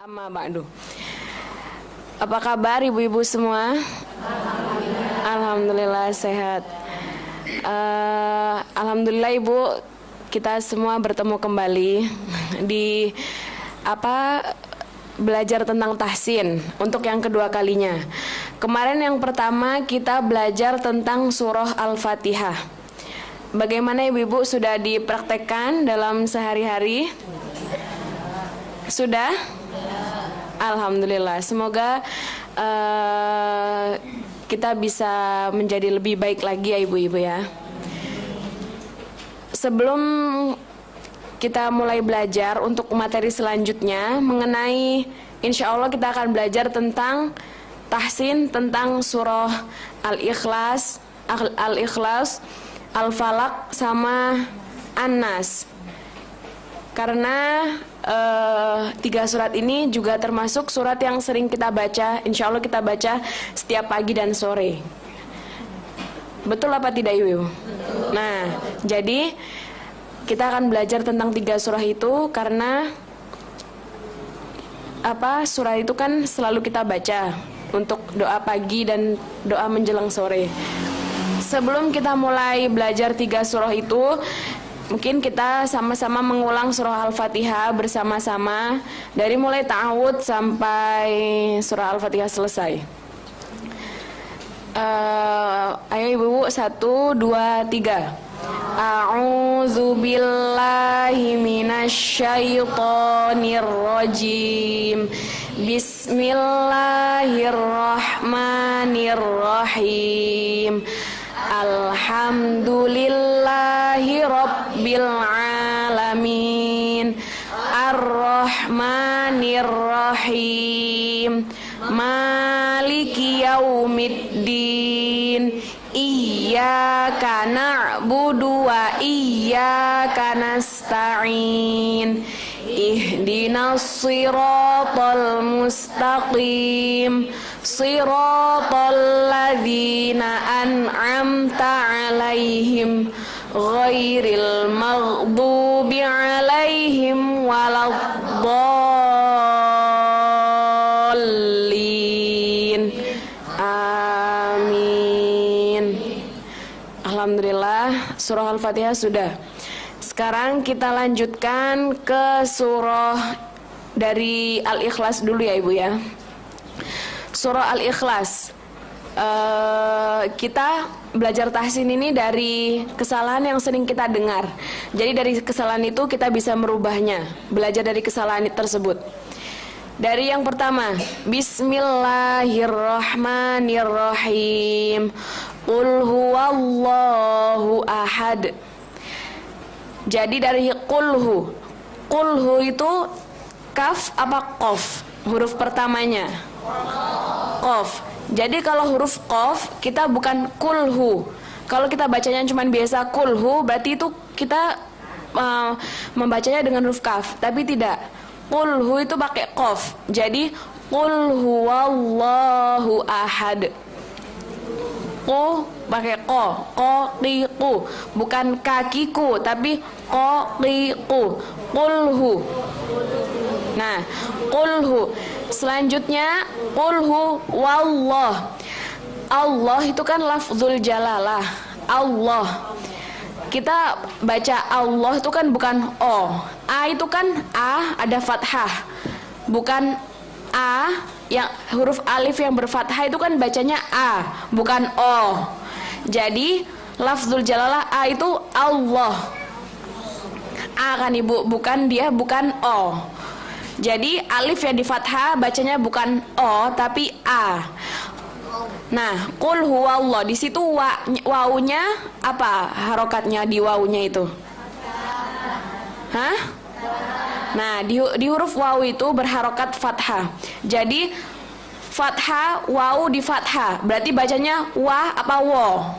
Amma ba'du. Apa kabar ibu-ibu semua? Alhamdulillah sehat. Alhamdulillah ibu, kita semua bertemu kembali di belajar tentang tahsin untuk yang kedua kalinya. Kemarin yang pertama kita belajar tentang surah Al-Fatihah. Bagaimana ibu-ibu, sudah dipraktekkan dalam sehari-hari? Sudah? Alhamdulillah. Semoga kita bisa menjadi lebih baik lagi ya ibu-ibu ya. Sebelum kita mulai belajar untuk materi selanjutnya mengenai, insya Allah kita akan belajar tentang tahsin, tentang surah Al-Ikhlas, Al-Falaq sama An-Nas. Karena tiga surat ini juga termasuk surat yang sering kita baca. Insya Allah kita baca setiap pagi dan sore. Betul apa tidak ibu? Nah, jadi kita akan belajar tentang tiga surah itu karena surah itu kan selalu kita baca untuk doa pagi dan doa menjelang sore. Sebelum kita mulai belajar tiga surah itu, mungkin kita sama-sama mengulang surah Al-Fatihah bersama-sama dari mulai ta'awud sampai surah Al-Fatihah selesai. Ayo ibu, 1, 2, 3. A'udzu billahi minasyaitonir rajim. Bismillahirrahmanirrahim. Alhamdulillahi rabbil alamin. Ar-Rahmanir-Rahim. Maliki yaumiddin. Iyyaka na'budu wa iyyaka nasta'in. Ihdinas siratal mustaqim. Siratal ladzina an'amta 'alaihim ghairil maghdubi 'alaihim waladdallin. Amin. Alhamdulillah, surah Al-Fatihah sudah. Sekarang kita lanjutkan ke surah dari Al-Ikhlas dulu ya ibu ya. Surah Al-Ikhlas. Kita belajar tahsin ini dari kesalahan yang sering kita dengar. Jadi dari kesalahan itu kita bisa merubahnya. Belajar dari kesalahan tersebut. Dari yang pertama, Bismillahirrahmanirrahim. Qul huwallahu ahad. Jadi dari kulhu. Kulhu itu kaf apa qaf? Huruf pertamanya qaf. Jadi kalau huruf qaf kita bukan kulhu. Kalau kita bacanya cuma biasa kulhu, berarti itu kita membacanya dengan huruf kaf. Tapi tidak. Kulhu itu pakai qaf. Jadi qul huwallahu ahad. Qu pakai ko, qiqu, bukan kakiku tapi qiqu. Qulhu. Nah, qulhu. Selanjutnya qulhu wallah. Allah itu kan lafzul jalalah. Allah. Kita baca Allah itu kan bukan o. A itu kan a ada fathah. Bukan a, yang huruf alif yang berfathah itu kan bacanya a, bukan o. Jadi lafzul jalalah a itu Allah. A kan ibu, bukan dia, bukan o. Jadi alif yang di fathah bacanya bukan o tapi a. Nah, qul huwallah, di situ wawunya apa harokatnya di wawunya itu? Hah? Nah, di huruf wawu itu berharokat fathah. Jadi fathah, wawu di fathah. Berarti bacanya wa apa wo?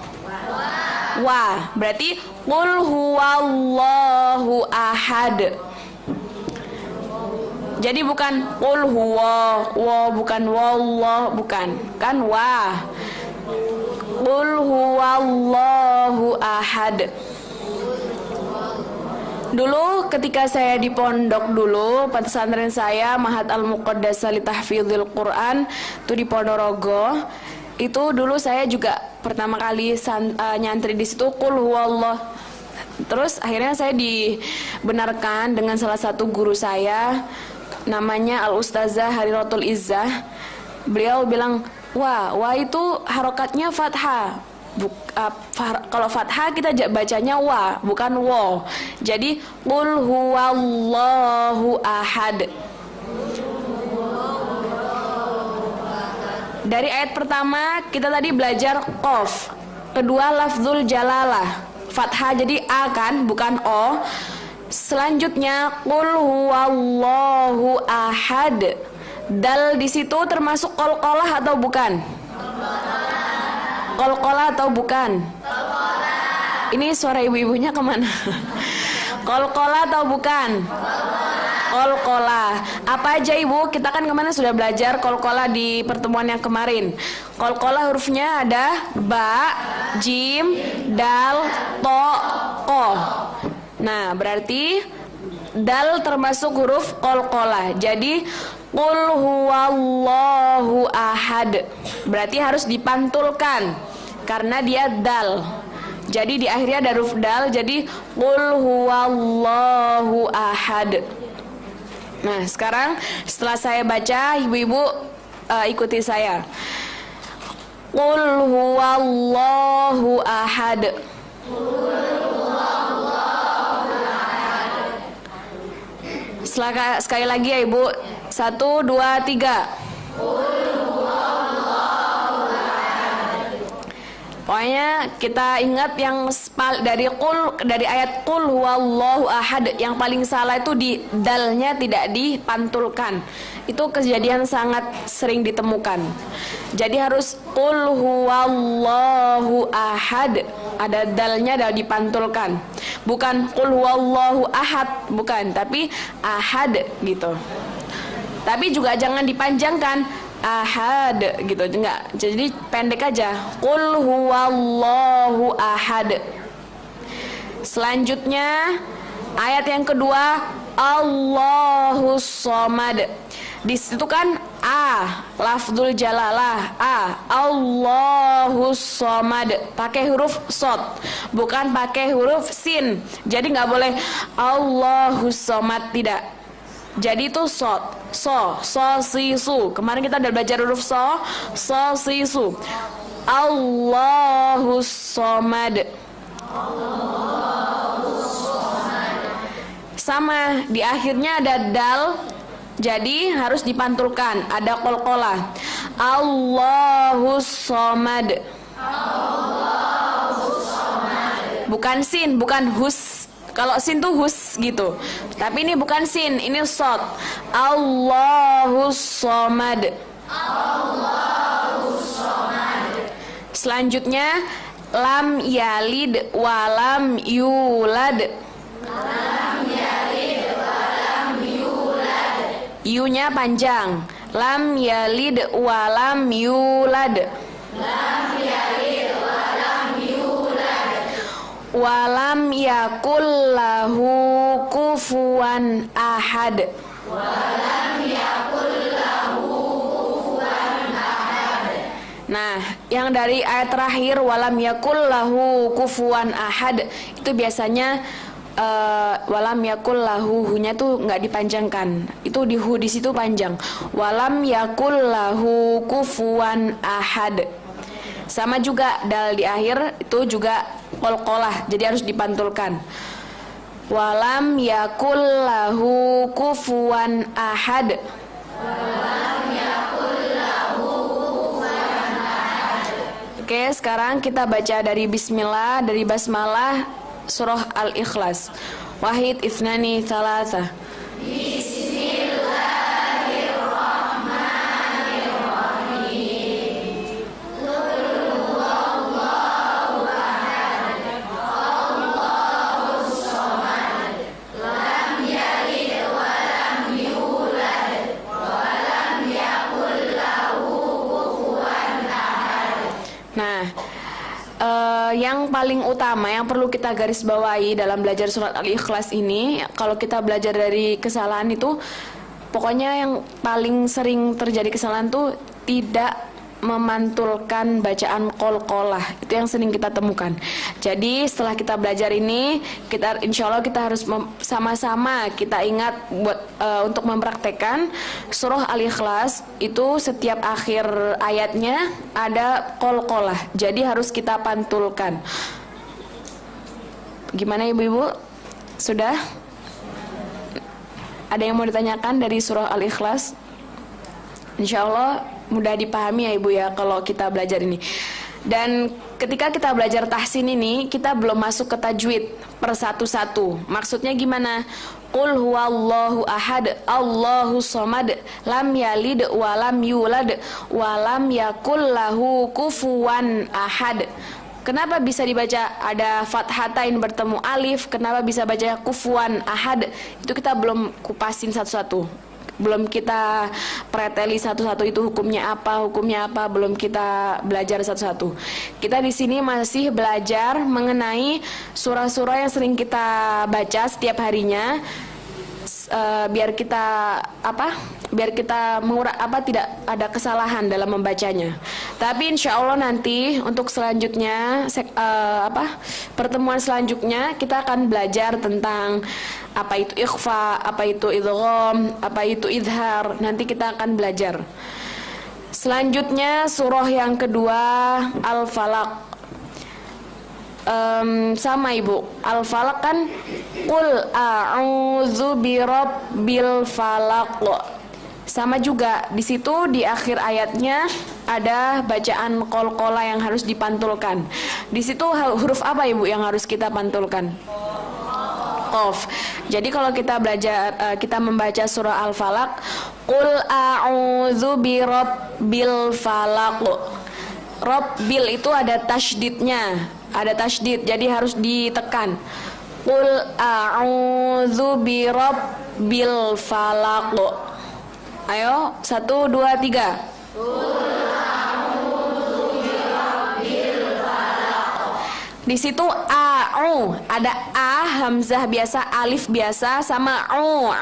Wa. Berarti qul huwallahu ahad. Jadi bukan qul huwa, bukan wallah, bukan. Kan wa. Qul huwallahu ahad. Dulu ketika saya di pondok dulu, pesantren saya Mahat Al-Muqaddasah li Tahfidzil Quran itu di Ponorogo. Itu dulu saya juga pertama kali nyantri di situ qul huwallah. Terus akhirnya saya dibenarkan dengan salah satu guru saya namanya Al-Ustazah Hariratul Izzah. Beliau bilang, wah itu harokatnya fathah. Kalau fathah kita bacanya wa, bukan wo. Jadi qul huwallahu ahad. Dari ayat pertama kita tadi belajar qaf. Kedua lafzul jalalah, fathah jadi a kan, bukan o. Selanjutnya qul huwallahu ahad. Dal di situ termasuk qalqalah atau bukan? Qalqalah atau bukan? Ini suara ibu-ibunya kemana? Qalqalah atau bukan? Qalqalah. Apa aja ibu? Kita kan kemana sudah belajar qalqalah di pertemuan yang kemarin. Qalqalah hurufnya ada ba, jim, dal, to, ko. Nah berarti dal termasuk huruf qalqalah. Jadi qul huwallahu ahad. Berarti harus dipantulkan karena dia dal. Jadi di akhirnya ada huruf dal, jadi qul huwallahu ahad. Nah, sekarang setelah saya baca, ibu-ibu ikuti saya. Qul huwallahu ahad. Sekali lagi ya ibu. 1, 2, 3. Pokoknya kita ingat yang dari ayat qul huwallahu ahad yang paling salah itu di dalnya tidak dipantulkan. Itu kejadian sangat sering ditemukan. Jadi harus qul huwallahu ahad, ada dalnya dan dipantulkan. Bukan qul huwallahu ahad, bukan, tapi ahad gitu. Tapi juga jangan dipanjangkan ahad gitu, enggak. Jadi pendek aja. Qul huwallahu ahad. Selanjutnya ayat yang kedua Allahus somad. Di situ kan a, lafzul jalalah a, Allahus somad, pakai huruf shad, bukan pakai huruf sin. Jadi nggak boleh Allahus somad, tidak. Jadi itu shad, so, si, su. Kemarin kita udah belajar huruf so, si, su. Allahus somad. Sama, di akhirnya ada dal. Jadi harus dipantulkan, ada qalqalah. Allahus somad. Bukan sin, bukan hus. Kalau sin tuh hus gitu. Tapi ini bukan sin, ini shad. Allahus somad. Selanjutnya lam yalid walam yulad. Yu-nya panjang. Lam yalid walam yulad. Walam yakul lahu kufuwan ahad. Nah, yang dari ayat terakhir walam yakul lahu kufuwan ahad itu biasanya walam yakul lahu, hu-nya tuh nggak dipanjangkan. Itu di hu di situ panjang. Walam yakul lahu kufuwan ahad. Sama juga dal di akhir itu juga qalqalah, jadi harus dipantulkan. Walam yakul lahu kufuwan ahad. Oke, sekarang kita baca dari bismillah, dari basmalah surah Al-Ikhlas. Wahid, Ithnani, Thalatha. Nah, yang paling utama yang perlu kita garis bawahi dalam belajar surat Al-Ikhlas ini, kalau kita belajar dari kesalahan itu, pokoknya yang paling sering terjadi kesalahan tuh tidak memantulkan bacaan qalqalah. Itu yang sering kita temukan. Jadi setelah kita belajar ini, kita insya Allah kita harus sama-sama kita ingat buat untuk mempraktekkan surah Al-Ikhlas itu setiap akhir ayatnya ada qalqalah. Jadi harus kita pantulkan. Gimana ibu-ibu? Sudah? Ada yang mau ditanyakan dari surah Al-Ikhlas? Insya Allah mudah dipahami ya ibu ya kalau kita belajar ini. Dan ketika kita belajar tahsin ini, kita belum masuk ke tajwid per satu-satu. Maksudnya gimana? Qul huwallahu ahad, Allahu somad, lam yalid wa lam yulad wa lam yakul lahu kufuwan ahad. Kenapa bisa dibaca ada fathatain bertemu alif? Kenapa bisa baca kufuwan ahad? Itu kita belum kupasin satu-satu. Belum kita preteli satu-satu itu hukumnya apa, belum kita belajar satu-satu. Kita di sini masih belajar mengenai surah-surah yang sering kita baca setiap harinya, biar kita tidak ada kesalahan dalam membacanya. Tapi insya Allah nanti untuk selanjutnya pertemuan selanjutnya kita akan belajar tentang apa itu ikhfa, apa itu idgham, apa itu idhar. Nanti kita akan belajar. Selanjutnya surah yang kedua Al-Falaq. Sama ibu, Al-Falaq kan Qul a'udzu birabbil falaq. Sama juga di situ di akhir ayatnya ada bacaan qalqalah yang harus dipantulkan. Di situ huruf apa ibu yang harus kita pantulkan? Qaf. Jadi kalau kita belajar kita membaca surah Al-Falaq, Qul a'udzu birabbil falaq. Rabbil itu ada tasydidnya. Ada tasydid, jadi harus ditekan. Qul a'udzu birabbil falaq. Ayo, 1, 2, 3. Qul a'udzu birabbil falaq. Di situ a'u, ada a hamzah biasa, alif biasa sama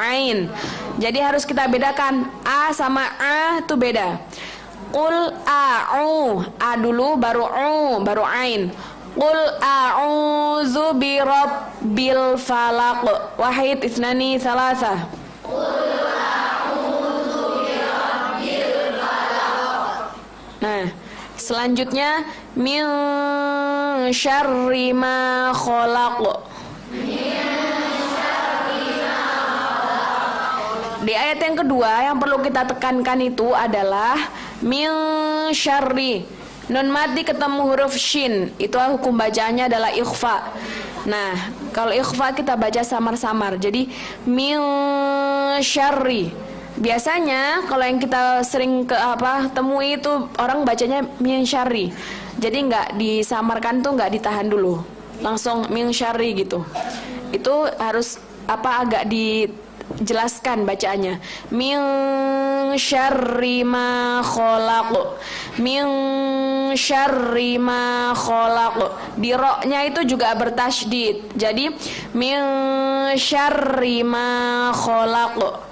ain. Jadi harus kita bedakan a sama a itu beda. Qul a'u, a dulu baru baru ain. Qul a'udzu birabbil falaq. Wahid, ithnani, thalatha. Qul a'udzu birabbil falaq. Nah, selanjutnya min syarri ma khalaq. Di ayat yang kedua yang perlu kita tekankan itu adalah min syarri. Nun mati ketemu huruf shin, itu hukum bacaannya adalah ikhfa. Nah, kalau ikhfa kita baca samar-samar. Jadi min syarri. Biasanya kalau yang kita sering temui itu orang bacanya min syarri. Jadi nggak disamarkan tuh, nggak ditahan dulu, langsung min syarri gitu. Itu harus agak dijelaskan bacaannya. Min syarri ma khalaq. Min syarri ma khalaq. Di ro-nya itu juga bertasydid. Jadi min syarri ma khalaq.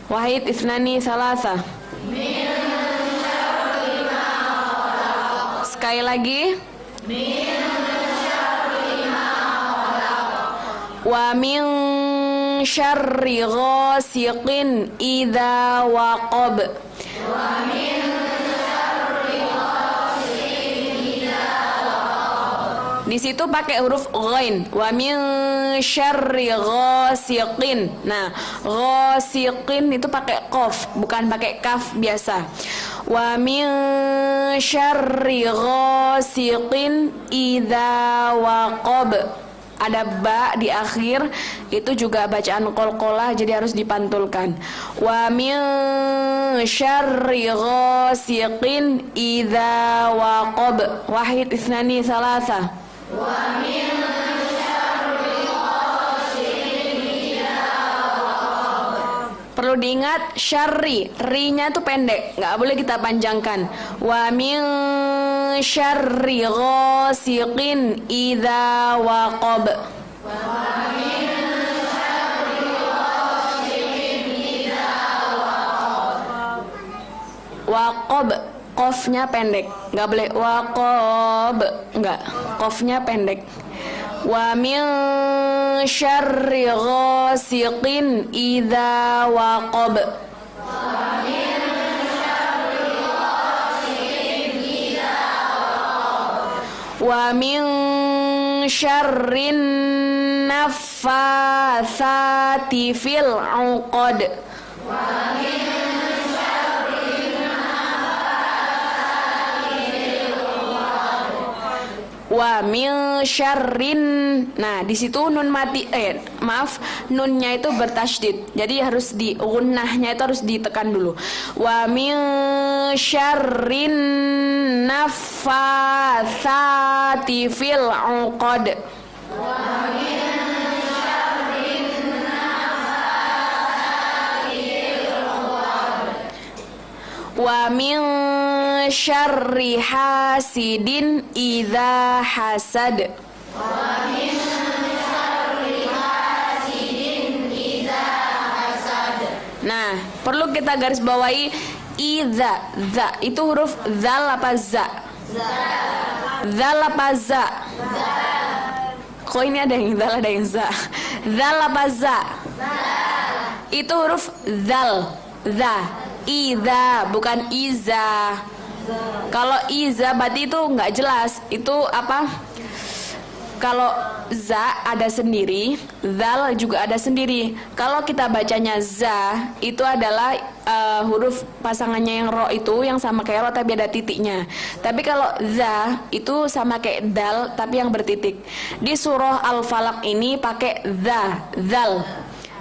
Wahid, ithnani, thalatha. Min syarri ma khalaq. Sekali lagi. Min syarri ma khalaq. Wa min syarri ghasiqin idza waqab. Wa min syarri ghasiqin idza waqab. Di situ pakai huruf ghain. Wa min syarri ghasiqin. Nah, ghasiqin itu pakai qaf, bukan pakai kaf biasa. Wa min syarri ghasiqin idza waqab. Ada ba di akhir, itu juga bacaan qalqalah, jadi harus dipantulkan. Wa min syarri ghasiqin idza waqab. Wahid, ithnani, thalatha. Wa min syarri ghasiqin idza waqab. Perlu diingat syarri, ri-nya tuh pendek, nggak boleh kita panjangkan. Wa min syarri ghasiqin idza waqab. Waqab, qofnya pendek, nggak boleh waqab, nggak, qofnya pendek. Wa min syarri ghasiqin idza waqab. Wa min syarrin naffatsati fil 'uqad. Wa min syarrin. Nah, di situ nun mati nunnya itu bertasydid. Jadi harus di gunnahnya itu harus ditekan dulu. Wa min syarrin naffatsati fil 'uqad. Wa min syarri hasidin idza hasad. Nah, perlu kita garis bawahi idza, za itu huruf zal apa za? Zal apa za? Kok ini ada yang zal, ada yang za? Zal apa za? Itu huruf zal, za. Iza, bukan iza. Kalau iza berarti itu nggak jelas. Itu apa? Kalau za ada sendiri, zal juga ada sendiri. Kalau kita bacanya za, itu adalah huruf pasangannya yang ro itu yang sama kayak ro tapi ada titiknya. Tapi kalau za itu sama kayak dal tapi yang bertitik. Di surah Al-Falaq ini pakai za, zal.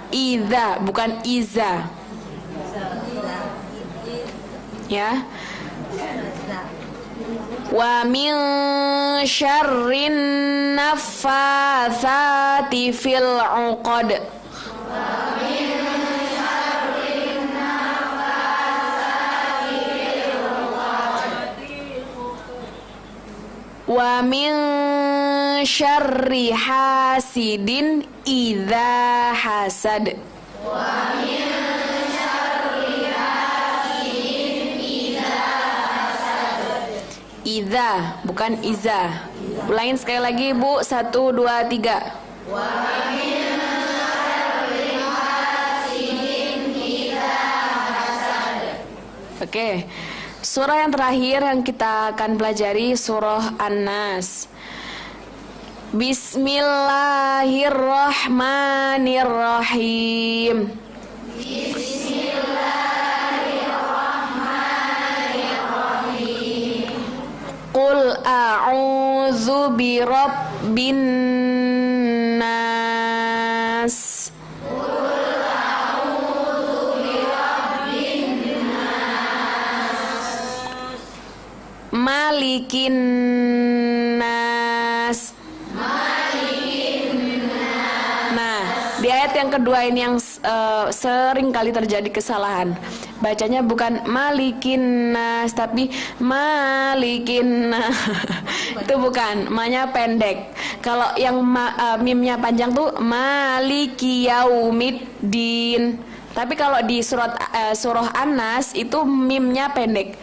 Iza, bukan iza. Ya. Wa min syarrin naffatsati fil 'uqad. Wa min syarri hasidin idza hasad. Iza, bukan iza. Ulangin sekali lagi, Bu. 1, 2, 3. Oke. Surah yang terakhir yang kita akan pelajari surah An-Nas. Bismillahirrahmanirrahim. Qul a'udzu birabbin nas. Malikin nas. Nah, di ayat yang kedua ini yang sering kali terjadi kesalahan. Bacanya bukan malikin nas tapi malikin nas. Itu bukan, ma-nya pendek. Kalau yang mimnya panjang tuh maliki yaumiddin. Tapi kalau di surah An-Nas itu mimnya pendek.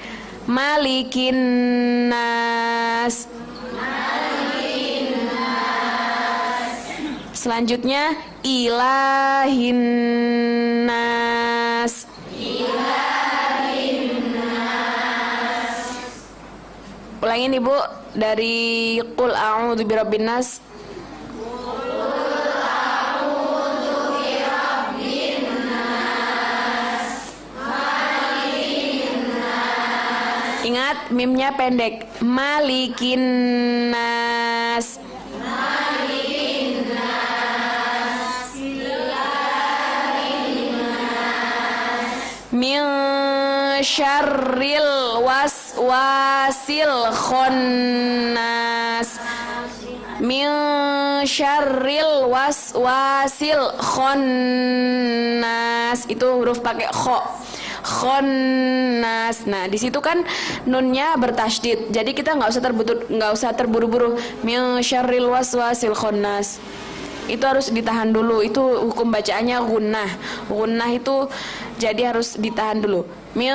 Malikin nas. Selanjutnya ilahin nas. Ulangin Ibu dari Qul a'udzu birabbin nas. Ingat mimnya pendek. Malikin nas. Min syarril waswasil khannas. Min syarril waswasil khannas. Itu huruf pakai kho. khonnas. Nah, di situ kan nunnya bertasydid. Jadi kita nggak usah terburu-buru. Min syarril waswasil khonnas. Itu harus ditahan dulu. Itu hukum bacaannya gunnah. Gunnah itu jadi harus ditahan dulu. Min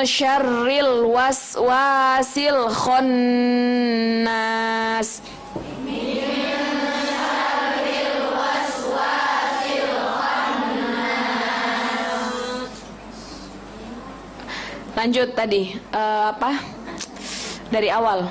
syarril waswasil khonnas. Lanjut tadi apa? Dari awal.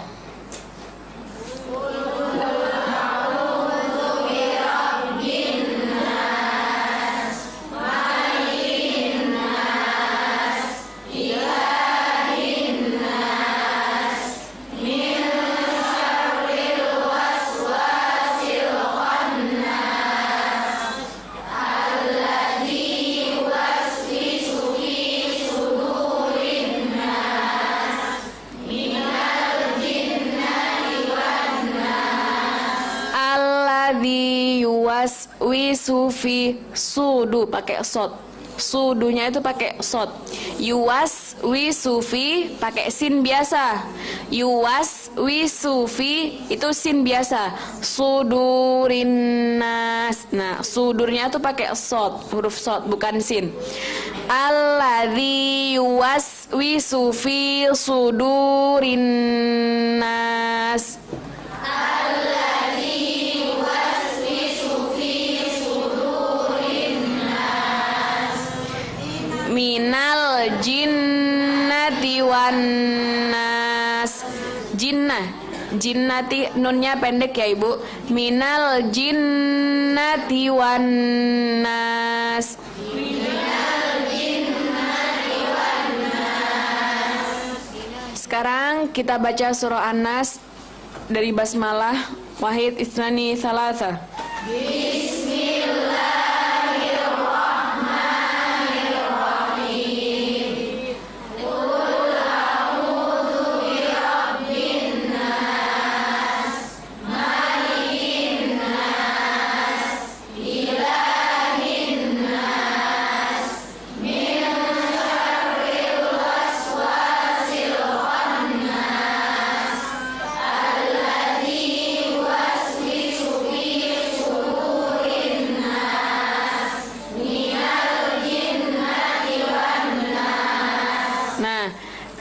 Wisufi sudu pakai sod, sudunya itu pakai sod. Yuwas wisufi pakai sin biasa. Yuwas wisufi itu sin biasa. Sudurinas. Nah, sudurnya itu pakai sod, huruf sod bukan sin. Alladzi yuwas wisufi sudurinas. Minal jinnati wan nas. Jinnati nunnya pendek ya Ibu. Minal jinnati wan nas. Sekarang kita baca surah An-Nas dari basmalah. Wahid isnani salasa.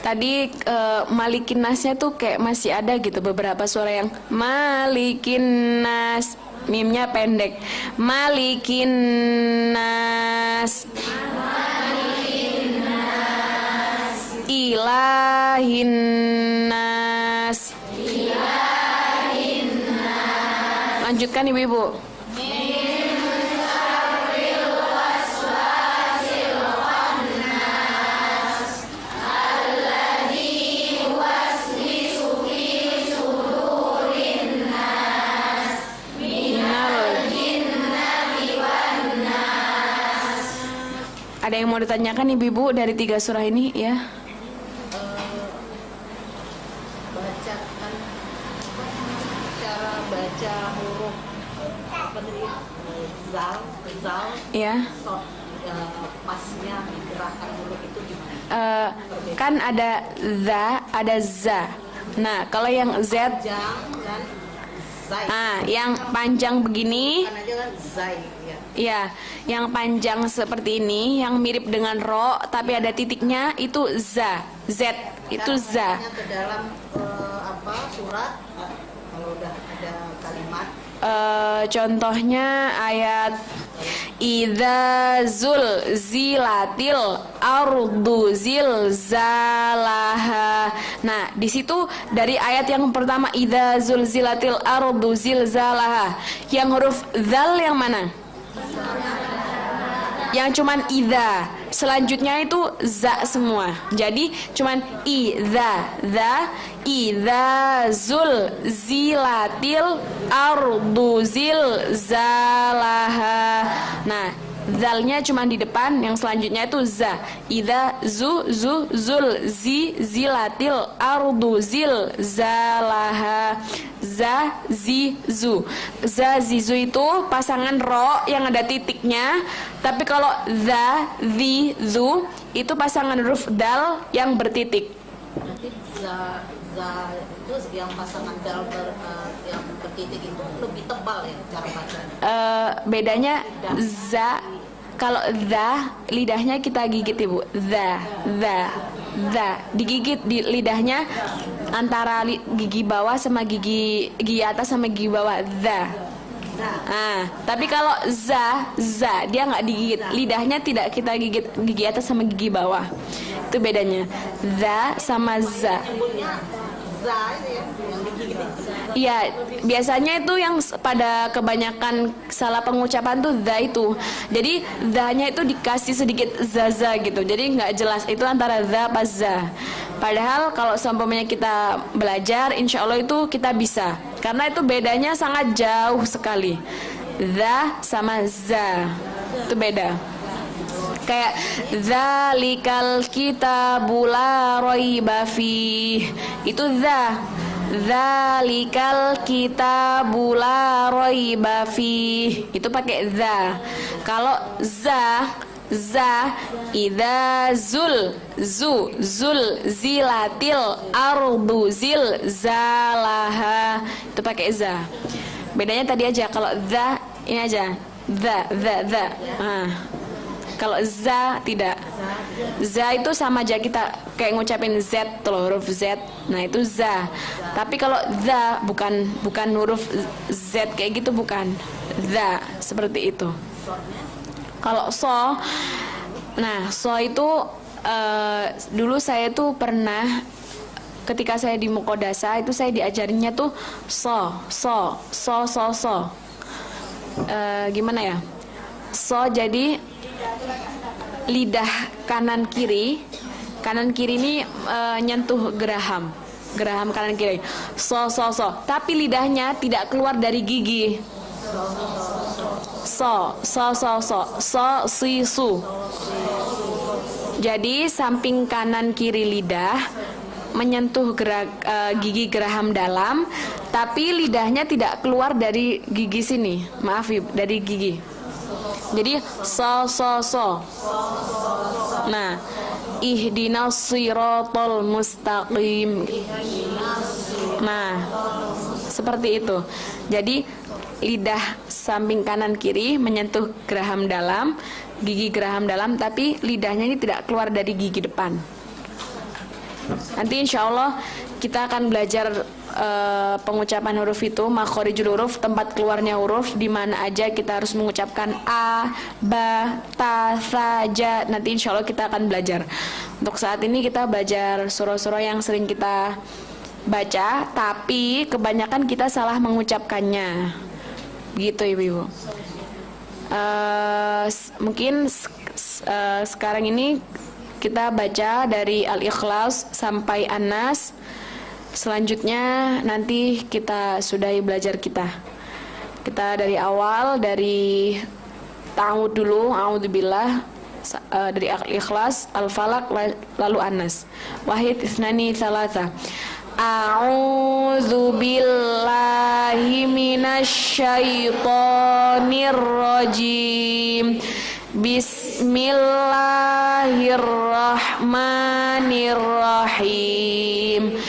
Tadi malikin nasnya tuh kayak masih ada gitu beberapa suara yang malikin nas, mimnya pendek. Malikin nas, ilahin nas. Lanjutkan Ibu-ibu. Ada yang mau ditanyakan Ibu-ibu dari 3 surah ini ya? Bacakan cara baca huruf apa tadi? Zal, ya. Pasnya gerakan huruf itu gimana? Kan ada za, ada za. Nah, kalau yang z, panjang dan zai. yang panjang begini. Kan aja kan zai ya. Iya, yang panjang seperti ini, yang mirip dengan ro, tapi ada titiknya, itu za, z, itu za. Ke dalam surat, kalau udah ada kalimat. Contohnya ayat idza zulzilatil ardu zilzalaha. Nah, di situ dari ayat yang pertama idza zulzilatil ardu zilzalaha, yang huruf zal yang mana? Yang cuman idza, selanjutnya itu za semua. Jadi cuman idza zul zilatil ardu zilzalaha. Nah, zalnya cuman di depan, yang selanjutnya itu za. Idza zul zilatil ardu zilzalaha. za, zi, zu. Za, zi, zu itu pasangan ro yang ada titiknya. Tapi kalau za, zi, zu itu pasangan huruf dal yang bertitik. Nanti za itu yang pasangan yang bertitik itu lebih tebal ya cara bacanya. Bedanya za, kalau za lidahnya kita gigit Ibu. Za, digigit di lidahnya antara gigi bawah sama gigi atas sama gigi bawah. Za. Tapi kalau za dia nggak digigit, lidahnya tidak kita gigit gigi atas sama gigi bawah. Itu bedanya. Za sama za. Nyebutnya za itu ya, yang digigit. Iya, biasanya itu yang pada kebanyakan salah pengucapan tuh za itu. Jadi za-nya itu dikasih sedikit zaza gitu. Jadi nggak jelas itu antara za apa za. Padahal kalau seumpamanya kita belajar, insya Allah itu kita bisa. Karena itu bedanya sangat jauh sekali. Za sama za itu beda. Kayak zalikal kitabu la raiba fih, itu za. Zalikal kitabu la raiba fih, itu pakai za. Kalau za idza zul zilatil ardu zalaha, itu pakai za. Bedanya tadi aja, kalau za ini aja za. Kalau za tidak. Za itu sama aja kita kayak ngucapin Z tuh, huruf Z. Nah, itu za. Tapi kalau za bukan huruf Z kayak gitu, bukan. Za seperti itu. Kalau so, nah so itu dulu saya tuh pernah ketika saya di Mukodasa itu saya diajarinnya tuh so. Gimana ya? So jadi lidah kanan kiri ini nyentuh geraham kanan kiri. So. Tapi lidahnya tidak keluar dari gigi. So, si, su. Jadi samping kanan kiri lidah menyentuh gigi geraham dalam, tapi lidahnya tidak keluar dari gigi sini. Maaf Ibu, dari gigi. Jadi so. Nah, ihdinas siratal mustaqim. Nah, seperti itu. Jadi lidah samping kanan kiri menyentuh geraham dalam, gigi geraham dalam, tapi lidahnya ini tidak keluar dari gigi depan. Nanti insya Allah kita akan belajar pengucapan huruf itu, makhorijul huruf, tempat keluarnya huruf, di mana aja kita harus mengucapkan a, ba, ta, sa, ja. Nanti insya Allah kita akan belajar. Untuk saat ini kita belajar surah-surah yang sering kita baca, tapi kebanyakan kita salah mengucapkannya. Begitu Ibu-Ibu. Mungkin sekarang ini kita baca dari Al-Ikhlas sampai An-Nas. Selanjutnya nanti kita sudahi belajar kita. Kita dari awal, dari ta'awud dulu, a'udzubillah, dari Al-Ikhlas, Al-Falaq, lalu An-Nas. Wahid, Isnani, Thalatha. A'udzu billahi minasyaitonir rajim. Bismillahirrahmanirrahim.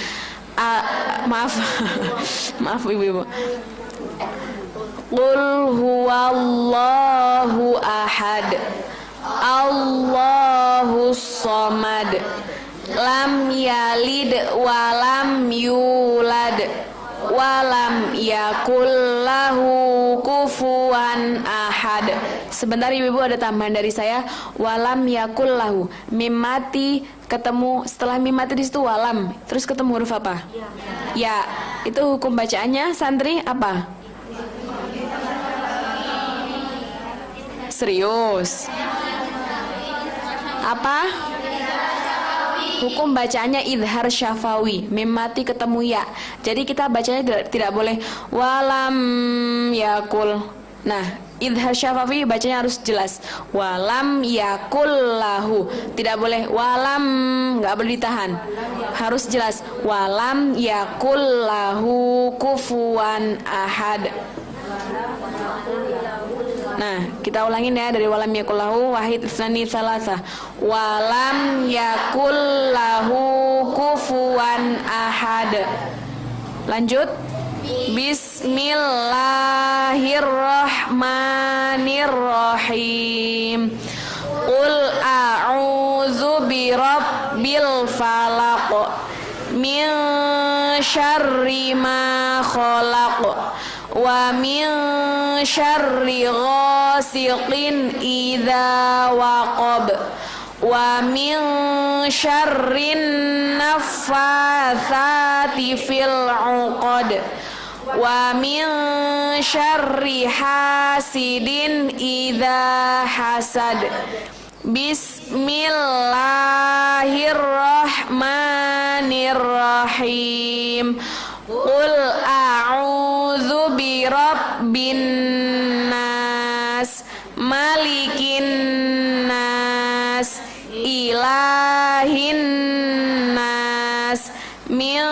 Maaf Ibu. Qul huwallahu ahad, Allahus samad, lam yalid walam yulad walam yakul lahu kufuwan ahad. Sebentar Ibu, ada tambahan dari saya. Walam yakul lahu, mim mati ketemu, setelah mim mati di situ walam, terus ketemu huruf apa? Ya. Itu hukum bacaannya santri apa? Serius? Apa? Hukum bacaannya idhar syafawi, mim mati ketemu ya. Jadi kita bacanya tidak boleh walam yakul. Nah, idhar syafafi bacanya harus jelas. Walam yakullahu, tidak boleh walam, nggak boleh ditahan, harus jelas. Walam yakullahu kufuwan ahad. Nah, kita ulangin ya dari walam yakullahu wahid tsani salasa. Walam yakullahu kufuwan ahad. Lanjut. Bismillahirrahmanirrahim. Qul a'udzu birabbil falaq min syarri ma khalaq wa min syarri ghasiqin idza waqab wa min syarrin naffatsati fil 'uqad wa min syarri hasidin idza hasad. Bismillahirrahmanirrahim. Qul a'udzu birabbin nas, malikin nas, ilahin nas, min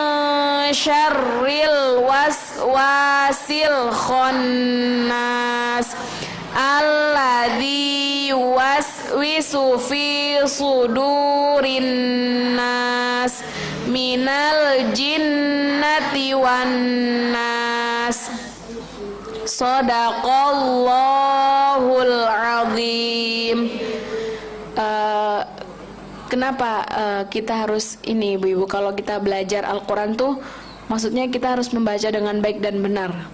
syarril waswasil khannas, alladzi yuwaswisu fi sudurin nas, minal jinnati wan nas. Shadaqallahul azim. Kenapa kita harus ini ibu-ibu, kalau kita belajar Al-Quran tuh maksudnya kita harus membaca dengan baik dan benar.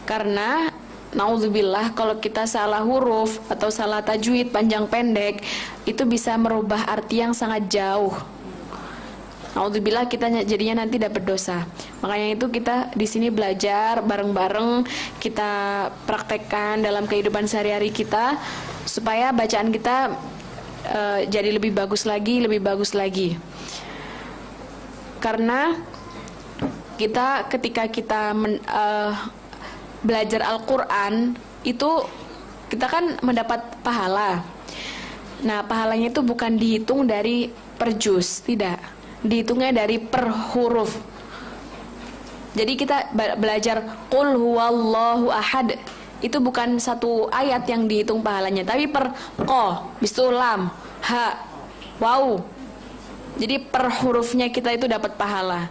Karena naudzubillah kalau kita salah huruf atau salah tajwid panjang pendek itu bisa merubah arti yang sangat jauh. Naudzubillah kita jadinya nanti dapat dosa. Makanya itu kita di sini belajar bareng-bareng, kita praktekkan dalam kehidupan sehari-hari kita supaya bacaan kita jadi lebih bagus lagi. Karena kita ketika kita belajar Al-Quran itu kita kan mendapat pahala. Nah, pahalanya itu bukan dihitung dari per juz, tidak, dihitungnya dari per huruf. Jadi kita belajar Qul huwallahu ahad, itu bukan satu ayat yang dihitung pahalanya, tapi per ko, bistu lam, ha, waw. Jadi per hurufnya kita itu dapat pahala.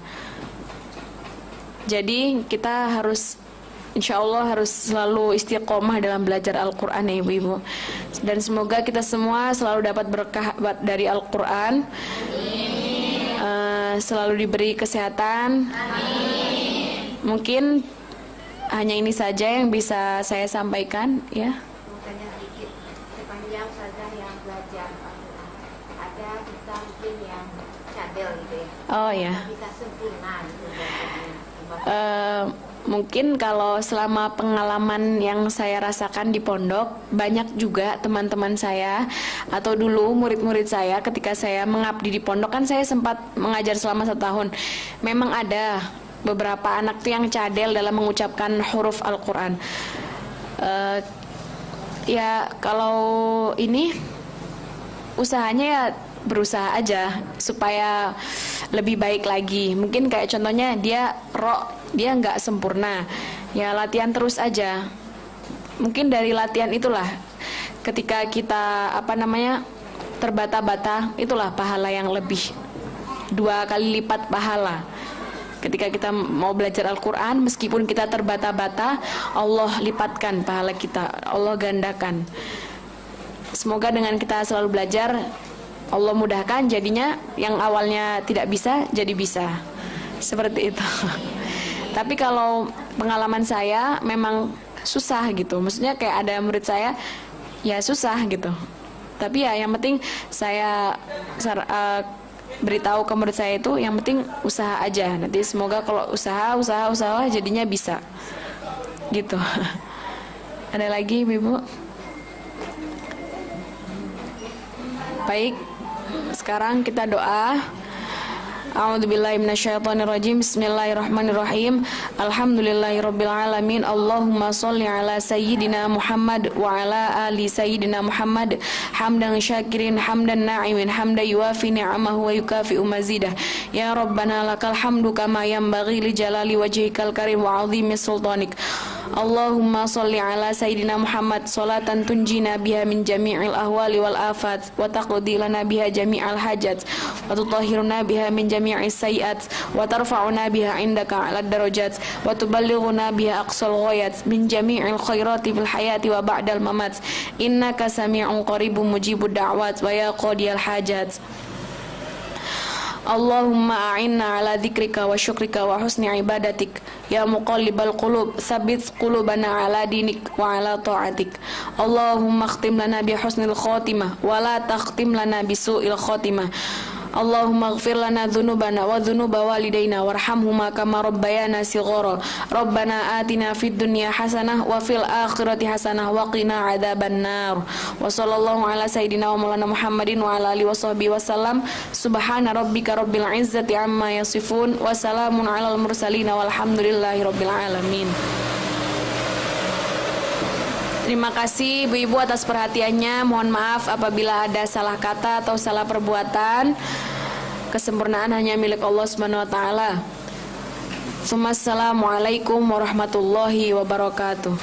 Jadi kita harus, insya Allah harus selalu istiqomah dalam belajar Al-Quran ya ibu-ibu. Dan semoga kita semua selalu dapat berkah dari Al-Quran, selalu diberi kesehatan. Mungkin hanya ini saja yang bisa saya sampaikan ya. Bukannya sedikit sepanjang saja yang belajar Al-Quran. Ada kita mungkin yang cadel gitu ya. Oh ya. Bisa sempurna gitu. Mungkin kalau selama pengalaman yang saya rasakan di pondok, banyak juga teman-teman saya atau dulu murid-murid saya ketika saya mengabdi di pondok, kan saya sempat mengajar selama 1 tahun. Memang ada beberapa anak tuh yang cadel dalam mengucapkan huruf Al-Quran. Ya kalau ini usahanya ya berusaha aja supaya lebih baik lagi. Mungkin kayak contohnya dia nggak sempurna, ya latihan terus aja. Mungkin dari latihan itulah ketika kita terbata-bata, itulah pahala yang lebih 2 kali lipat pahala. Ketika kita mau belajar Al-Quran, meskipun kita terbata-bata, Allah lipatkan pahala kita, Allah gandakan. Semoga dengan kita selalu belajar, Allah mudahkan, jadinya yang awalnya tidak bisa jadi bisa. Seperti itu. Tapi kalau pengalaman saya memang susah gitu. Maksudnya kayak ada murid saya ya susah gitu. Tapi ya yang penting saya beritahu ke murid saya itu yang penting usaha aja. Nanti semoga kalau usaha jadinya bisa. Gitu. Ada lagi Ibu? Baik. Sekarang kita doa. A'udzubillahi minasyaitonirrajim. Bismillahirrahmanirrahim. Alhamdulillahirabbil alamin. Allahumma shalli ala sayyidina Muhammad wa ala ali sayyidina Muhammad hamdan syakirin hamdan na'imin hamdan yuwafi ni'amahu wa yukafi'u mazidah. Ya Rabbana lakal hamdu kama yanbaghi li jalali wajhikal karim wa 'azimi sultanik. Allahumma shalli ala sayyidina Muhammad salatan tunjina biha min jami'il ahwali wal afat wa taqdi lana biha jami'al hajat wa tutahhiruna biha min jami'is sayiat wa tarfa'una biha indaka 'alad darajat wa tuballighuna biha aqsal ghayat min jami'il khairati fil hayati wa ba'dal mamat innaka sami'un qaribun mujibud da'wat wa ya qadiyal hajat. Allahumma a'inna ala dzikrika wa syukrika wa husni ibadatik ya muqallibal qulub tsabbit qulubana ala dinik wa ala ta'atik. Allahumma khtim lana bi husnil khatimah wa la takhtim lana bi su'il khatimah. Allahumma ighfir lana dhunubana wa dhunuba walidaina warhamhuma kama rabbayana shighara. Rabbana atina fid dunya hasanah wa fil akhirati hasanah wa qina adzaban nar. Wa sallallahu ala sayidina wa maulana Muhammadin wa ala alihi washabbihi wasallam. Subhana rabbika rabbil izzati amma yasifun wa salamun alal mursalin walhamdulillahi rabbil alamin. Terima kasih ibu-ibu atas perhatiannya. Mohon maaf apabila ada salah kata atau salah perbuatan. Kesempurnaan hanya milik Allah Subhanahu wa taala. Assalamualaikum warahmatullahi wabarakatuh.